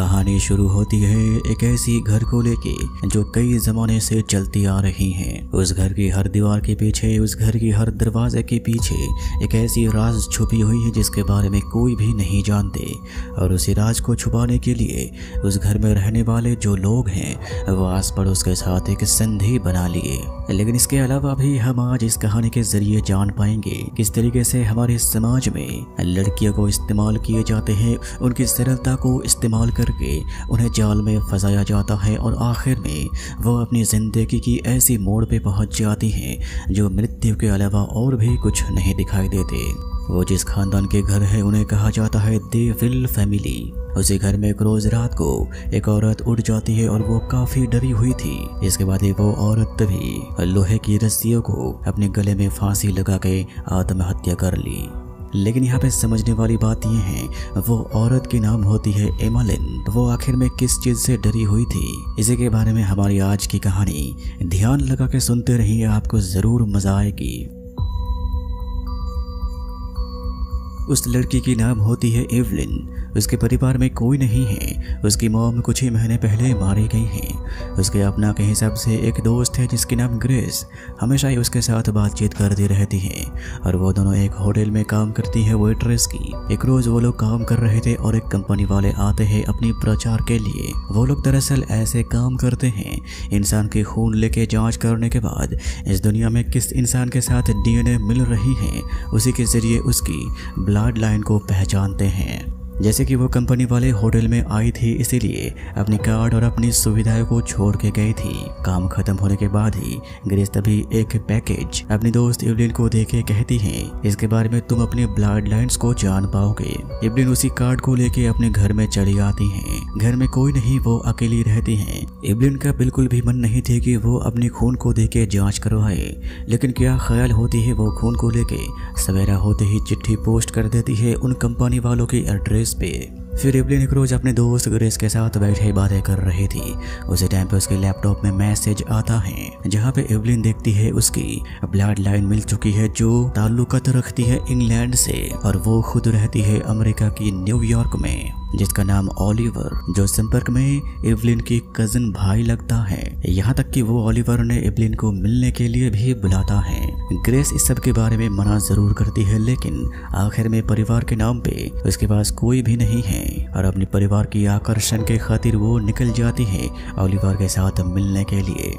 कहानी शुरू होती है एक ऐसी घर को लेके जो कई जमाने से चलती आ रही है। उस घर की हर दीवार के पीछे, उस घर की हर दरवाजे के पीछे एक ऐसी राज छुपी हुई है जिसके बारे में कोई भी नहीं जानते। और उसी राज को छुपाने के लिए उस घर में रहने वाले जो लोग हैं वो आस पड़ोस के साथ एक संधि बना लिए। लेकिन इसके अलावा भी हम आज इस कहानी के जरिए जान पाएंगे किस तरीके से हमारे समाज में लड़कियों को इस्तेमाल किए जाते हैं, उनकी सरलता को इस्तेमाल करके उन्हें जाल में फंसाया जाता है और आखिर में वो अपनी जिंदगी की ऐसी मोड़ पे पहुंच जाती हैं जो मृत्यु के अलावा और भी कुछ नहीं दिखाई देते। वो जिस खानदान के घर है उन्हें कहा जाता है देविल फैमिली। उसी घर में एक रोज रात को एक औरत उठ जाती है और वो काफी डरी हुई थी। इसके बाद वो औरत भी लोहे की रस्सियों को अपने गले में फांसी लगा के आत्महत्या कर ली। लेकिन यहाँ पे समझने वाली बात यह है वो औरत की नाम होती है एमालिन। वो आखिर में किस चीज से डरी हुई थी, इसी के बारे में हमारी आज की कहानी। ध्यान लगा के सुनते रहिए, आपको जरूर मजा आएगी। उस लड़की की नाम होती है एवलिन। उसके परिवार में कोई नहीं है। उसकी मॉम कुछ ही महीने पहले मारी गई हैं। उसके अपना के हिसाब से एक दोस्त है जिसकी नाम ग्रेस। हमेशा ही उसके साथ बातचीत करती रहती है और वो दोनों एक होटल में काम करती है वेट्रेस की। एक रोज वो लोग काम कर रहे थे और एक कंपनी वाले आते हैं अपनी प्रचार के लिए। वो लोग दरअसल ऐसे काम करते हैं इंसान के खून लेके जांच करने के बाद इस दुनिया में किस इंसान के साथ डीएनए मिल रही है उसी के जरिए उसकी ब्लड लाइन को पहचानते हैं। जैसे कि वो कंपनी वाले होटल में आई थी, इसीलिए अपनी कार्ड और अपनी सुविधाओं को छोड़ के गई थी। काम खत्म होने के बाद ही ग्रेस तभी एक पैकेज अपनी दोस्त एवलिन को देके कहती है इसके बारे में तुम अपने ब्लड लाइन्स को जान पाओगे। एवलिन उसी कार्ड को लेके अपने घर में चली आती है। घर में कोई नहीं, वो अकेली रहती है। एवलिन का बिल्कुल भी मन नहीं थे कि वो अपने खून को देके जाँच करवाए, लेकिन क्या ख्याल होती है वो खून को लेके सवेरा होते ही चिट्ठी पोस्ट कर देती है उन कंपनी वालों के एड्रेस पे। फिर एवलिन एक रोज अपने दोस्त ग्रेस के साथ बैठे बातें कर रही थी। उसी टाइम पे उसके लैपटॉप में मैसेज आता है जहाँ पे एवलिन देखती है उसकी ब्लड लाइन मिल चुकी है जो ताल्लुकात रखती है इंग्लैंड से और वो खुद रहती है अमेरिका की न्यूयॉर्क में, जिसका नाम ओलिवर, जो संपर्क में एवलिन की कजिन भाई लगता है। यहाँ तक कि वो ओलिवर ने एवलिन को मिलने के लिए भी बुलाता है। ग्रेस इस सब के बारे में मना जरूर करती है, लेकिन आखिर में परिवार के नाम पे उसके पास कोई भी नहीं है और अपने परिवार की आकर्षण के खातिर वो निकल जाती है ओलिवर के साथ मिलने के लिए।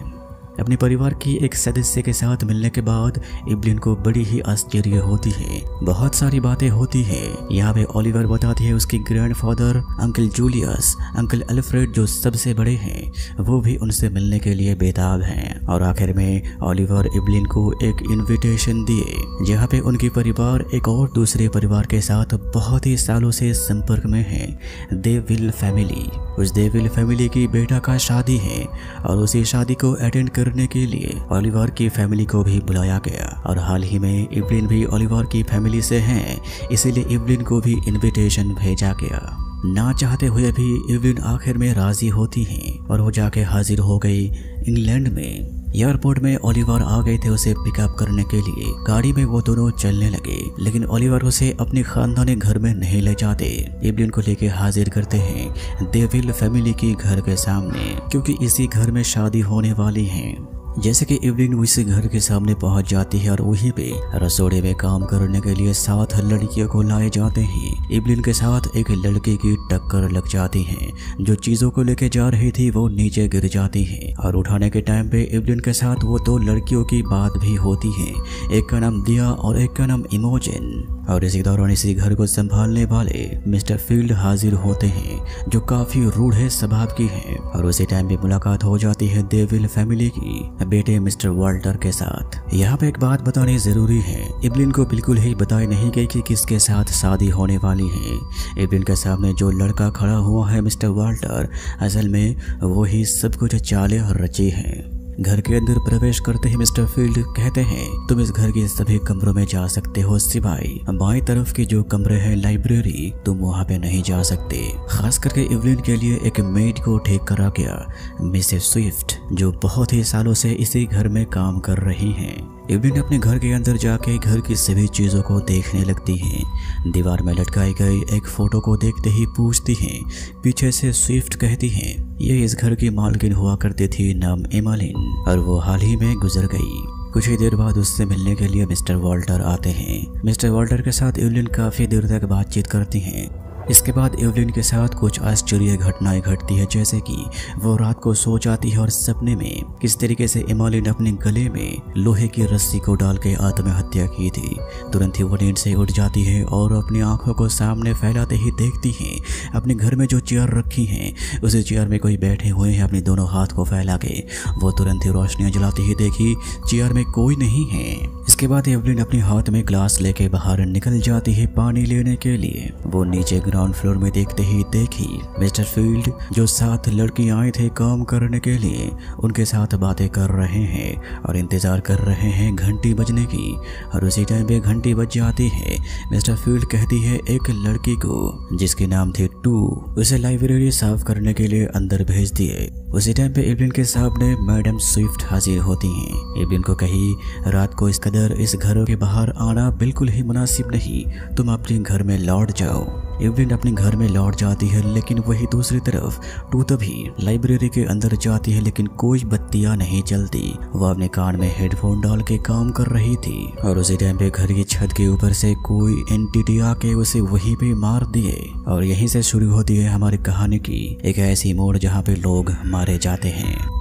अपने परिवार की एक सदस्य के साथ मिलने के बाद एवलिन को बड़ी ही आश्चर्य होती है। बहुत सारी बातें होती है। यहाँ पे ओलिवर बताती है उसकी grandfather uncle Julius, uncle Alfred जो सबसे बड़े हैं, वो भी उनसे मिलने के लिए बेताब हैं। और आखिर में ओलिवर एवलिन को एक इनविटेशन दिए जहाँ पे उनकी परिवार एक और दूसरे परिवार के साथ बहुत ही सालों से संपर्क में है, देविल फैमिली। उस देविल फैमिली की बेटा का शादी है और उसी शादी को अटेंड करने के लिए ओलिवर की फैमिली को भी बुलाया गया। और हाल ही में एवलिन भी ओलिवर की फैमिली से है, इसीलिए एवलिन को भी इनविटेशन भेजा गया। ना चाहते हुए भी एवलिन आखिर में राजी होती हैं और वो जाके हाजिर हो गई इंग्लैंड में। एयरपोर्ट में ओलिवर आ गए थे उसे पिकअप करने के लिए। गाड़ी में वो दोनों चलने लगे, लेकिन ओलिवर उसे अपने खानदानी घर में नहीं ले जाते। एवलिन को लेके हाजिर करते हैं देविल फैमिली की घर के सामने, क्योंकि इसी घर में शादी होने वाली है। जैसे कि एवलिन उसी घर के सामने पहुंच जाती है और वहीं पे रसोड़े में काम करने के लिए 7 लड़कियों को लाए जाते हैं। एवलिन के साथ एक लड़की की टक्कर लग जाती है। जो चीजों को लेके जा रही थी वो नीचे गिर जाती है और उठाने के टाइम पे एवलिन के साथ वो 2 लड़कियों की बात भी होती है। एक का नाम दिया और एक का नाम इमोजिन। और इसी दौरान इसी घर को संभालने वाले मिस्टर फील्ड हाजिर होते हैं जो काफी रूढ़ स्वभाव की हैं। और उसी टाइम पे मुलाकात हो जाती है देविल फैमिली की बेटे मिस्टर वाल्टर के साथ। यहाँ पे एक बात बतानी जरूरी है, एवलिन को बिल्कुल ही बताई नहीं गई कि किसके साथ शादी होने वाली है। एवलिन के सामने जो लड़का खड़ा हुआ है मिस्टर वाल्टर, असल में वो ही सब कुछ चालें रची हैं। घर के अंदर प्रवेश करते ही मिस्टर फील्ड कहते हैं तुम इस घर के सभी कमरों में जा सकते हो सिवाय बाएं तरफ की जो कमरे हैं लाइब्रेरी, तुम वहां पे नहीं जा सकते। खास करके इवलिन के लिए एक मेड को ठीक करा गया, मिसेस स्विफ्ट, जो बहुत ही सालों से इसी घर में काम कर रही हैं। इवलिन अपने घर के अंदर जाके घर की सभी चीजों को देखने लगती हैं। दीवार में लटकाई गई एक फोटो को देखते ही पूछती हैं। पीछे से स्विफ्ट कहती हैं ये इस घर की मालकिन हुआ करती थी, नाम एमालिन, और वो हाल ही में गुजर गई। कुछ ही देर बाद उससे मिलने के लिए मिस्टर वॉल्टर आते हैं। मिस्टर वॉल्टर के साथ इवलिन काफी देर तक बातचीत करती हैं। इसके बाद इवलिन के साथ कुछ आश्चर्य घटनाएं घटती है, जैसे कि वो रात को सो जाती है और सपने में किस तरीके से एमालिन अपने गले में लोहे की रस्सी को डाल के आत्महत्या की थी। तुरंत ही वो नींद से उठ जाती है और अपनी आंखों को सामने फैलाते ही देखती है अपने घर में जो चेयर रखी हैं उसी चेयर में कोई बैठे हुए हैं अपने दोनों हाथ को फैला के। वो तुरंत ही रोशनियां जलाती ही देखी चेयर में कोई नहीं है। इसके बाद एवलिन अपने हाथ में ग्लास लेके बाहर निकल जाती है पानी लेने के लिए। वो नीचे ग्राउंड फ्लोर में देखते ही देखी मिस्टर फील्ड जो 7 लड़की आए थे काम करने के लिए, उनके साथ बातें कर रहे हैं और इंतजार कर रहे हैं घंटी बजने की। और उसी टाइम पे घंटी बज जाती है। मिस्टर फील्ड कहती है एक लड़की को जिसके नाम थे टू, उसे लाइब्रेरी साफ करने के लिए अंदर भेज दिए। उसी टाइम पे इवलिन के सामने मैडम स्विफ्ट हाजिर होती हैं। इवलिन को कही रात को इस कदर इस घर के बाहर आना बिल्कुल ही मुनासिब नहीं, तुम अपने घर में लौट जाओ। इवलिन अपने घर में लौट जाती है, लेकिन वही दूसरी तरफ टू तभी लाइब्रेरी के अंदर जाती है, लेकिन कोई बत्तियां नहीं जलती। वो अपने कान में हेडफोन डाल के काम कर रही थी और उसी टाइम पे घर की छत के ऊपर से कोई एंटिटी आके उसे वहीं पे मार दिए। और यहीं से शुरू होती है हमारी कहानी की एक ऐसी मोड़ जहाँ पे लोग मारे जाते हैं।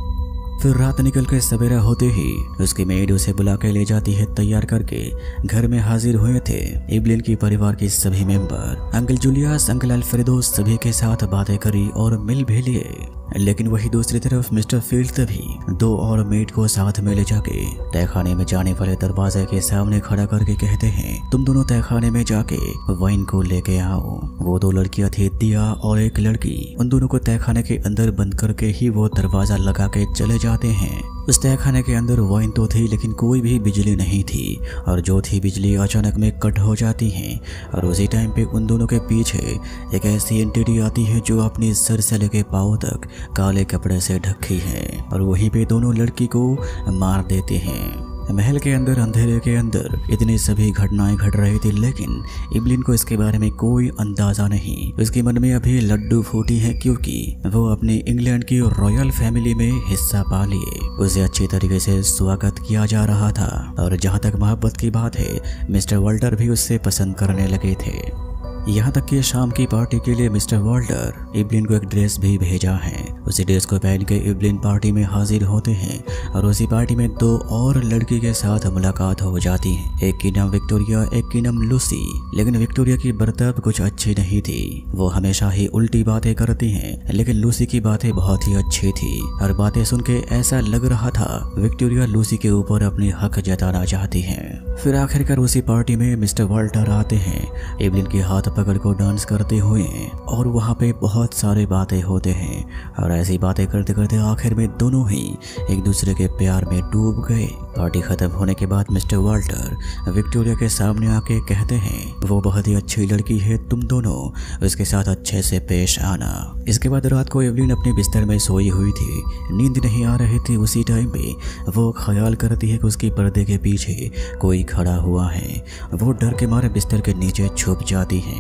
फिर रात निकल के सवेरा होते ही उसकी मेड उसे बुला के ले जाती है। तैयार करके घर में हाजिर हुए थे इवलिन की परिवार के सभी member, uncle Julius, uncle alfredo, सभी के साथ बातें करी और मिल भी लिए। लेकिन वही दूसरी तरफ मिस्टर फील्ड तभी 2 और मेड को साथ में ले जाके तहखाने में जाने वाले दरवाजे के सामने खड़ा करके कहते हैं तुम दोनों तहखाने में जाके वाइन को लेके आओ। वो 2 लड़कियां थी, दिया और एक लड़की। उन दोनों को तहखाने के अंदर बंद करके ही वो दरवाजा लगा के चले जाते हैं। उस तहखाने के अंदर वाइन तो थी लेकिन कोई भी बिजली नहीं थी, और जो थी बिजली अचानक में कट हो जाती है। और उसी टाइम पे उन दोनों के पीछे एक ऐसी एंटिटी आती है जो अपने सर से लेके पाँव तक काले कपड़े से ढकी है और वहीं पे दोनों लड़की को मार देते हैं। महल के अंदर अंधेरे के अंदर इतनी सभी घटनाएं घट रही थी, लेकिन इवलिन को इसके बारे में कोई अंदाजा नहीं। उसके मन में अभी लड्डू फूटी है क्योंकि वो अपनी इंग्लैंड की रॉयल फैमिली में हिस्सा पा लिए। उसे अच्छी तरीके से स्वागत किया जा रहा था और जहां तक मोहब्बत की बात है, मिस्टर वॉल्टर भी उससे पसंद करने लगे थे। यहाँ तक कि शाम की पार्टी के लिए मिस्टर वॉल्टर इवलिन को एक ड्रेस भी भेजा है। उसी ड्रेस को पहन के इवलिन पार्टी में हाजिर होते हैं और उसी पार्टी में 2 और लड़की के साथ मुलाकात हो जाती है। एक की नाम विक्टोरिया, एक की नाम लूसी। लेकिन विक्टोरिया की बर्ताव कुछ अच्छी नहीं थी, वो हमेशा ही उल्टी बातें करती हैं। लेकिन लूसी की बातें बहुत ही अच्छी थी और बातें सुन के ऐसा लग रहा था विक्टोरिया लूसी के ऊपर अपने हक जताना चाहती है। फिर आखिरकार उसी पार्टी में मिस्टर वॉल्टर आते हैं इवलिन के हाथ पकड़ को डांस करते हुए और वहाँ पे बहुत सारे बातें होते हैं और ऐसी बातें करते करते आखिर में दोनों ही एक दूसरे के प्यार में डूब गए। पार्टी खत्म होने के बाद मिस्टर वॉल्टर विक्टोरिया के सामने आके कहते हैं वो बहुत ही अच्छी लड़की है, तुम दोनों उसके साथ अच्छे से पेश आना। इसके बाद रात को इवलिन अपने बिस्तर में सोई हुई थी, नींद नहीं आ रही थी। उसी टाइम पे वो ख्याल करती है कि उसके पर्दे के पीछे कोई खड़ा हुआ है। वो डर के मारे बिस्तर के नीचे छुप जाती है।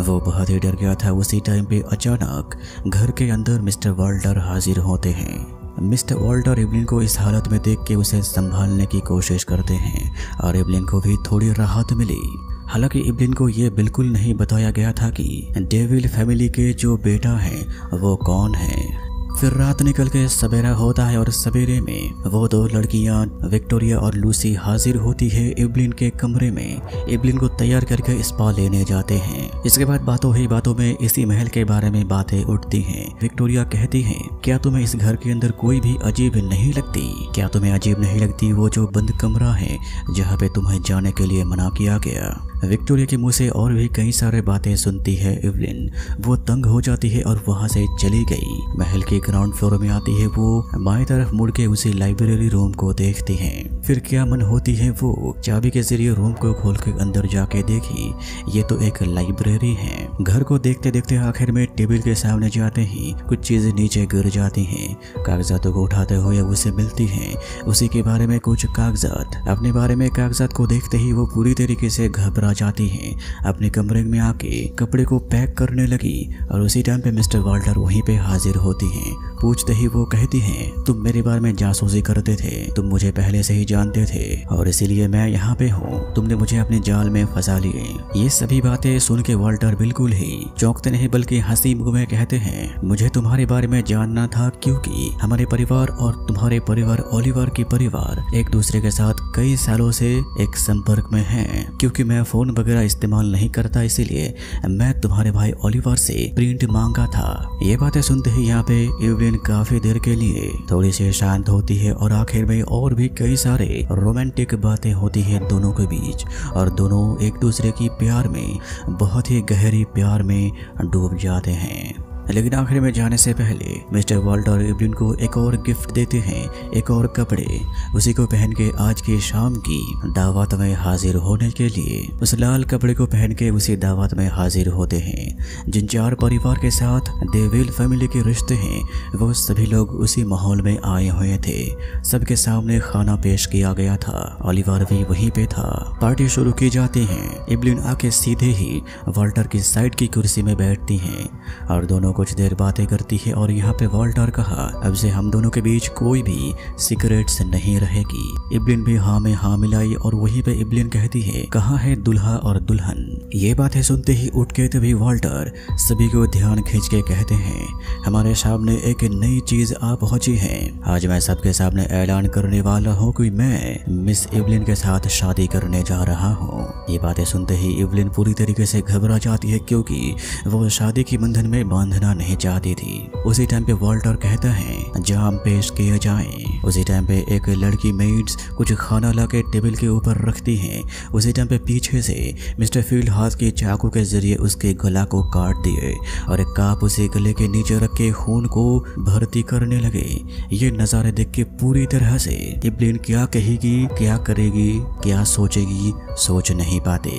वो बहुत ही डर गया था। उसी टाइम पे अचानक घर के अंदर मिस्टर वॉल्टर हाजिर होते हैं। मिस्टर वॉल्टर इवलिन को इस हालत में देख के उसे संभालने की कोशिश करते हैं और इवलिन को भी थोड़ी राहत मिली। हालांकि इवलिन को ये बिल्कुल नहीं बताया गया था कि डेविल फैमिली के जो बेटा है वो कौन है। फिर रात निकल के सवेरा होता है और सवेरे में वो 2 लड़कियां विक्टोरिया और लूसी हाजिर होती है इवलिन के कमरे में। इवलिन को तैयार करके स्पा लेने जाते हैं। इसके बाद बातों ही बातों में इसी महल के बारे में बातें उठती हैं। विक्टोरिया कहती है क्या तुम्हें इस घर के अंदर कोई भी अजीब नहीं लगती? क्या तुम्हें अजीब नहीं लगती वो जो बंद कमरा है जहाँ पे तुम्हें जाने के लिए मना किया गया? विक्टोरिया के मुंह से और भी कई सारे बातें सुनती है इवलिन। वो तंग हो जाती है और वहां से चली गई। महल के ग्राउंड फ्लोर में आती है वो बाएं तरफ मुड़ के उसी लाइब्रेरी रूम को देखती है। फिर क्या मन होती है वो चाबी के जरिए रूम को खोल के अंदर जाके देखी, ये तो एक लाइब्रेरी है। घर को देखते देखते आखिर में टेबल के सामने जाते ही कुछ चीजें नीचे गिर जाती हैं। कागजातों को उठाते हुए उसे मिलती हैं उसी के बारे में कुछ कागजात। अपने बारे में कागजात को देखते ही वो पूरी तरीके से घबरा जाती है। अपने कमरे में आके कपड़े को पैक करने लगी और उसी टाइम पे मिस्टर वाल्टर वहीं पे हाजिर होती हैं। पूछते ही वो कहती हैं, तुम मेरे बारे में जासूसी करते थे, तुम मुझे पहले से ही जानते थे और इसीलिए मैं यहाँ पे हूँ, तुमने मुझे अपने जाल में फंसा लिए। ये सभी बातें सुन के वाल्टर बिल्कुल ही चौंकते नहीं बल्कि हंसी मुंह में कहते हैं, मुझे तुम्हारे बारे में जानना था क्योंकि हमारे परिवार और तुम्हारे परिवार ओलिवर की परिवार एक दूसरे के साथ कई सालों से एक संपर्क में हैं। क्योंकि मैं फोन वगैरह इस्तेमाल नहीं करता इसीलिए मैं तुम्हारे भाई ओलिवर से प्रिंट मांगा था। ये बातें सुनते ही यहाँ पे इवलिन काफी देर के लिए थोड़ी सी शांत होती है और आखिर में और भी कई सारे रोमांटिक बातें होती है दोनों के बीच और दोनों एक दूसरे की प्यार में बहुत ही गहरी प्यार में डूब जाते हैं। लेकिन आखिर में जाने से पहले मिस्टर वाल्टर इवलिन को एक और गिफ्ट देते हैं, एक और कपड़े। उसी को पहन के आज की शाम की दावत में हाजिर होने के लिए उस लाल कपड़े को पहन के उसी दावत में हाजिर होते हैं। जिन 4 परिवार के साथ डेविल फैमिली के रिश्ते हैं वो सभी लोग उसी माहौल में आए हुए थे। सबके सामने खाना पेश किया गया था। ओलिवर भी वहीं पे था। पार्टी शुरू की जाती है। इवलिन आके सीधे ही वाल्टर की साइड की कुर्सी में बैठती हैं और दोनों कुछ देर बातें करती है और यहाँ पे वाल्टर कहा, अब से हम दोनों के बीच कोई भी सीक्रेट्स नहीं रहेगी। इवलिन भी हाँ में हाँ मिलाई और वहीं पे इवलिन कहती है, कहाँ है दुल्हा और दुल्हन। ये बातें सुनते ही उठ के तभी वाल्टर सभी को ध्यान खींच के कहते हैं, हमारे सामने एक नई चीज आ पहुंची है। आज मैं सबके सामने ऐलान करने वाला हूँ कि मैं मिस इवलिन के साथ शादी करने जा रहा हूँ। ये बातें सुनते ही इवलिन पूरी तरीके से घबरा जाती है क्योंकि वो शादी की बंधन में बांधना नहीं चाहती थी। उसी टाइम पे वाल्टर कहता है, जाम पेश किए जाएं। उसी टाइम पे एक लड़की मेड्स कुछ खाना लाके टेबल के ऊपर रखती है। उसी टाइम पे पीछे से मिस्टर फील्ड हाथ के चाकू के जरिए उसके गला को काट दिए और एक काप उसे गले के नीचे रख के खून को भर्ती करने लगे। ये नजारे देख के पूरी तरह से इवलिन क्या कहेगी, क्या करेगी, क्या सोचेगी, सोच नहीं पाते।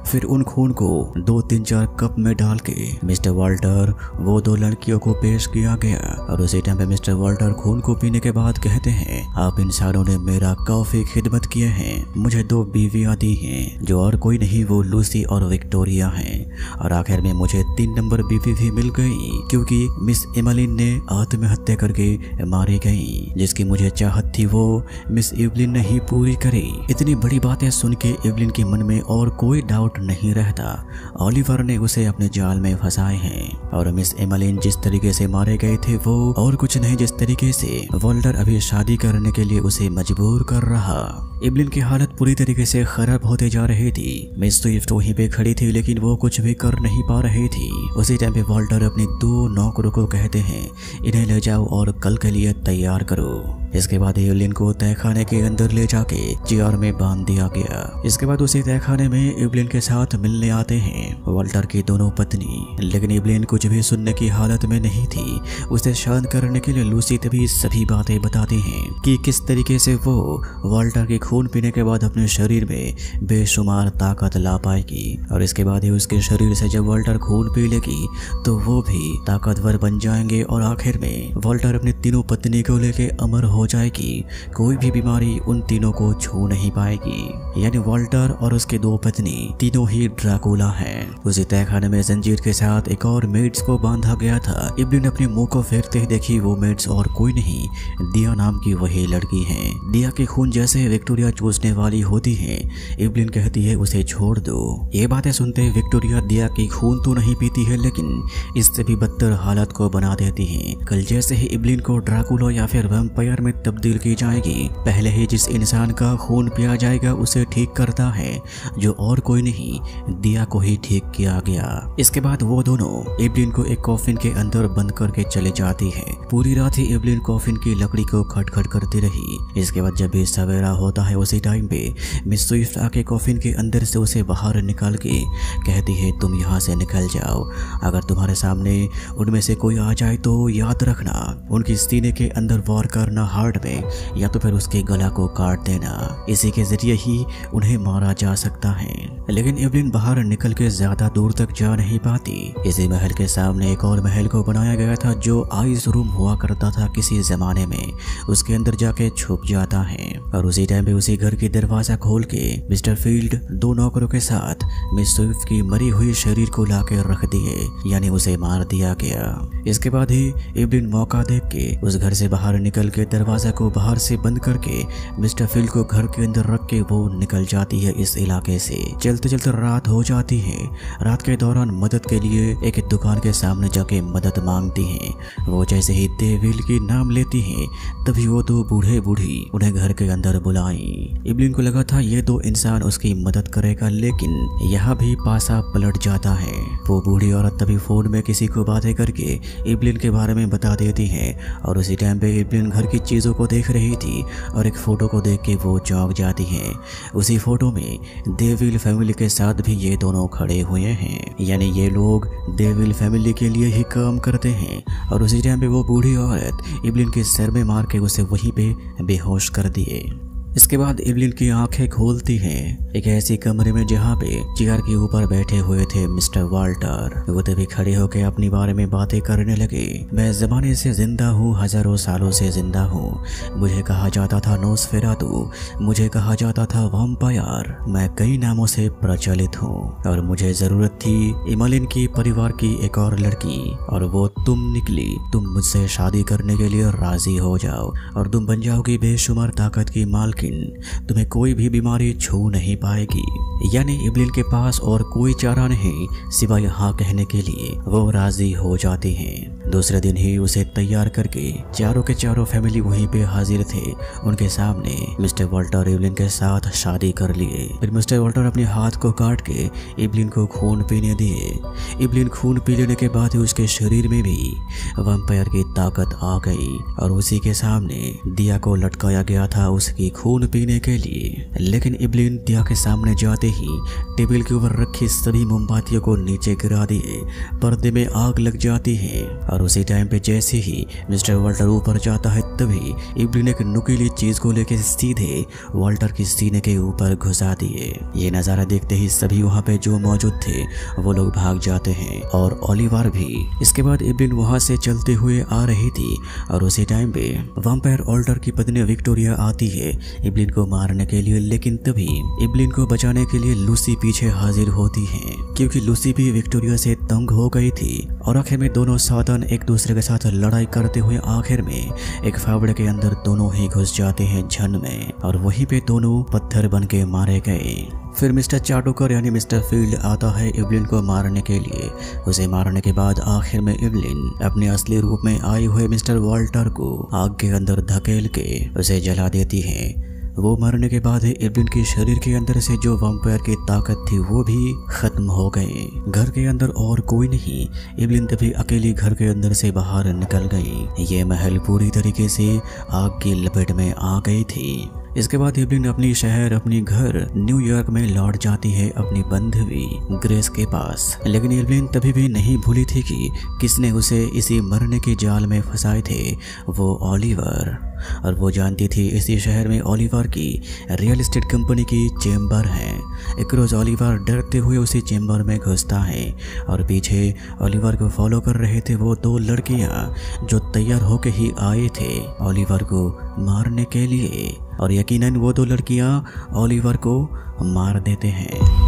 फिर उन खून को 2-3-4 कप में डाल के मिस्टर वाल्टर वो 2 लड़कियों को पेश किया गया और उसी टाइम पे मिस्टर वाल्टर खून को पीने के बाद कहते हैं, आप इंसानों ने मेरा काफी खिदमत किए हैं। मुझे 2 बीवियां दी हैं जो और कोई नहीं वो लूसी और विक्टोरिया हैं और आखिर में मुझे 3 नंबर बीवी भी मिल गई क्योंकि मिस एमलिन ने आत्महत्या करके मारी गई। जिसकी मुझे चाहत थी वो मिस इवलिन ने ही पूरी करी। इतनी बड़ी बातें सुन के इवलिन के मन में और कोई डाउट नहीं रहता। ओलिवर ने उसे अपने जाल में फंसाए हैं और मिस एमलिन जिस तरीके से मारे गए थे वो और कुछ नहीं जिस तरीके से वाल्टर अभी शादी करने के लिए उसे मजबूर कर रहा। इवलिन की हालत पूरी तरीके से खराब होते जा रही थी। मिस स्विफ्ट वहीं पे खड़ी थी लेकिन वो कुछ भी कर नहीं पा रही थी। उसी टाइम पे वाल्टर अपने 2 नौकरों को कहते हैं, इन्हें ले जाओ और कल के लिए तैयार करो। इसके बाद इवलिन को तहखाने के अंदर ले जाके चेयर में बांध दिया गया। इसके बाद उसी तहखाने में इवलिन के साथ मिलने आते हैं वाल्टर की दोनों पत्नी। लेकिन इवलिन कुछ भी सुनने की हालत में नहीं थी। उसे शांत करने के लिए लूसी तभी सभी बातें बताती हैं कि किस तरीके से वो वाल्टर के खून पीने के बाद अपने शरीर में बेशुमार ताकत ला पाएगी और इसके बाद ही उसके शरीर से जब वाल्टर खून पी लेगी तो वो भी ताकतवर बन जाएंगे और आखिर में वाल्टर अपनी तीनों पत्नी को लेके अमर हो जाएगी। कोई भी बीमारी उन तीनों को छू नहीं पाएगी। यानी वाल्टर और उसके 2 पत्नी तीनों ही ड्रैकुला हैं। उसी तहखाने में जंजीर के साथ एक और मेड्स को बांधा गया था। इवलिन अपने मुंह को फेरते ही देखी वो मेड्स और कोई नहीं दिया नाम की वही लड़की है। दिया के खून जैसे विक्टोरिया चूसने वाली होती है। इवलिन कहती है उसे छोड़ दो। ये बातें सुनते विक्टोरिया दिया की खून तो नहीं पीती है लेकिन इससे भी बदतर हालत को बना देती है। कल जैसे ही इवलिन को ड्रैकुला या फिर वैम्पायर में तब्दील की जाएगी। पहले ही जिस इंसान का खून पिया जाएगा उसे ठीक करता है, जो और कोई नहीं, दिया को ही ठीक किया गया। इसके बाद वो दोनों एवलिन को एक कॉफिन के अंदर बंद करके चले जाती है। पूरी रात ही एवलिन कॉफिन की लकड़ी को खटखट करती रही। इसके बाद जब भी सवेरा होता है उसी टाइम पे मिस स्विफ्ट आके कॉफिन के अंदर से उसे बाहर निकाल के कहती है, तुम यहाँ से निकल जाओ। अगर तुम्हारे सामने उनमें से कोई आ जाए तो याद रखना, उनकी सीने के अंदर वार करना हार्ट में, या तो फिर उसके गला को काट देना। इसी के जरिए ही उन्हें मारा जा सकता है। लेकिन एवलिन बाहर निकल के ज्यादा दूर तक जा नहीं पाती। इसी महल के सामने एक और महल को बनाया गया था जो आइस रूम हुआ करता था किसी जमाने में। उसके अंदर जाके छुप जाता है और उसी टाइम पे उसी घर की दरवाजा खोल के मिस्टर फील्ड दो नौकरों के साथ मिस स्विफ्ट की मरी हुई शरीर को लाके रख दिए, यानी उसे मार दिया गया। इसके बाद ही एवलिन मौका देख के उस घर से बाहर निकल के दरवाजा को बाहर से बंद करके मिस्टर फील्ड को घर के अंदर रख के वो निकल जाती है इस इलाके से। चलते चलते रात हो जाती है। रात के दौरान मदद के लिए एक दुकान के सामने जाके मदद मांगती हैं। वो जैसे ही डेविल की नाम लेती हैं तभी वो दो बूढ़े बूढ़ी उन्हें घर के अंदर बुलाई। एवलिन को लगा था ये दो इंसान उसकी मदद करेगा, लेकिन यहाँ भी पासा पलट जाता है। वो बूढ़ी औरत तभी फोन में किसी को बातें करके एवलिन के बारे में बता देती है और उसी टाइम पे एवलिन घर की चीजों को देख रही थी और एक फोटो को देख के वो चौंक जाती है। उसी फोटो में डेविल फैमिली के साथ भी ये दोनों खड़े हुए हैं, यानी ये लोग डेविल फैमिली के लिए ही काम करते हैं। और उसी टाइम पे वो बूढ़ी औरत एवलिन के सर में मार के उसे वहीं पे बेहोश कर दिए। इसके बाद एवलिन की आंखें खोलती हैं एक ऐसी कमरे में जहाँ पे चेयर के ऊपर बैठे हुए थे मिस्टर वाल्टर। वो तभी खड़े होकर अपनी बारे में बातें करने लगे। मैं जमाने से जिंदा हूँ, हजारों सालों से जिंदा हूँ। मुझे कहा जाता था नोस्फेरातु, मुझे कहा जाता था वैम्पायर। मैं कई नामों से प्रचलित हूँ और मुझे जरूरत थी इमलिन की परिवार की एक और लड़की, और वो तुम निकली। तुम मुझसे शादी करने के लिए राजी हो जाओ और तुम बन जाओगी बेशुमार ताकत की मालकिन। तुम्हें कोई भी बीमारी छू नहीं पाएगी। यानी एवलिन के पास और कोई चारा नहीं सिवाय हाँ कहने के लिए। वो राजी हो जाती हैं। दूसरे दिन ही उसे तैयार करके चारों के चारों फैमिली वहीं पे हाजिर थे। उनके सामने मिस्टर वाल्टर एवलिन के साथ शादी कर लिए। फिर मिस्टर वाल्टर अपने हाथ को काट के एवलिन को खून पीने दिए। एवलिन खून पी लेने के बाद उसके शरीर में भी वैम्पायर की ताकत आ गई और उसी के सामने दिया को लटकाया गया था उसकी खून पीने के लिए। लेकिन एवलिन दिया के सामने जाते ही टेबल के ऊपर रखी सभी मोमबत्तियों को नीचे गिरा दिए। पर्दे में आग लग जाती है और उसी टाइम पे जैसे ही मिस्टर वाल्टर ऊपर जाता है तभी एवलिन एक नुकीली चीज को लेकर सीधे वाल्टर की सीने के ऊपर घुसा दिए। ये नजारा देखते ही सभी वहाँ पे जो मौजूद थे वो लोग भाग जाते हैं और ओलिवर भी। इसके बाद एवलिन वहाँ से चलते हुए आ रही थी और उसी टाइम पे वैम्पायर वाल्टर की पत्नी विक्टोरिया आती है एवलिन को मारने के लिए। लेकिन तभी एवलिन को बचाने के लिए लूसी पीछे हाजिर होती है, क्योंकि लूसी भी विक्टोरिया से तंग हो गई थी। और आखिर में दोनों साधन एक दूसरे के साथ लड़ाई करते हुए आखिर में एक फावड़े के अंदर दोनों ही घुस जाते हैं झन में और वहीं पे दोनों पत्थर बन के मारे गए। फिर मिस्टर चाटोकर यानी मिस्टर फील्ड आता है एवलिन को मारने के लिए। उसे मारने के बाद आखिर में एवलिन अपने असली रूप में आए हुए मिस्टर वाल्टर को आग के अंदर धकेल के उसे जला देती है। वो मरने के बाद एवलिन के शरीर के अंदर से जो वैम्पायर की ताकत थी वो भी खत्म हो गई। घर के अंदर और कोई नहीं। एवलिन तभी अकेली घर के अंदर से बाहर निकल गई। ये महल पूरी तरीके से आग की लपेट में आ गई थी। इसके बाद एवलिन अपनी शहर अपनी घर न्यूयॉर्क में लौट जाती है अपनी बंधुवी ग्रेस के पास। लेकिन एवलिन तभी भी नहीं भूली थी कि किसने उसे इसी मरने के जाल में फंसाए थे, वो ओलिवर। और वो जानती थी इसी शहर में ओलिवर की रियल एस्टेट कंपनी की चेम्बर है। एक रोज ओलिवर डरते हुए उसी चेम्बर में घुसता है और पीछे ओलिवर को फॉलो कर रहे थे वो दो लड़कियां जो तैयार होके ही आए थे ओलिवर को मारने के लिए। और यकीनन वो दो लड़कियां ओलिवर को मार देते हैं।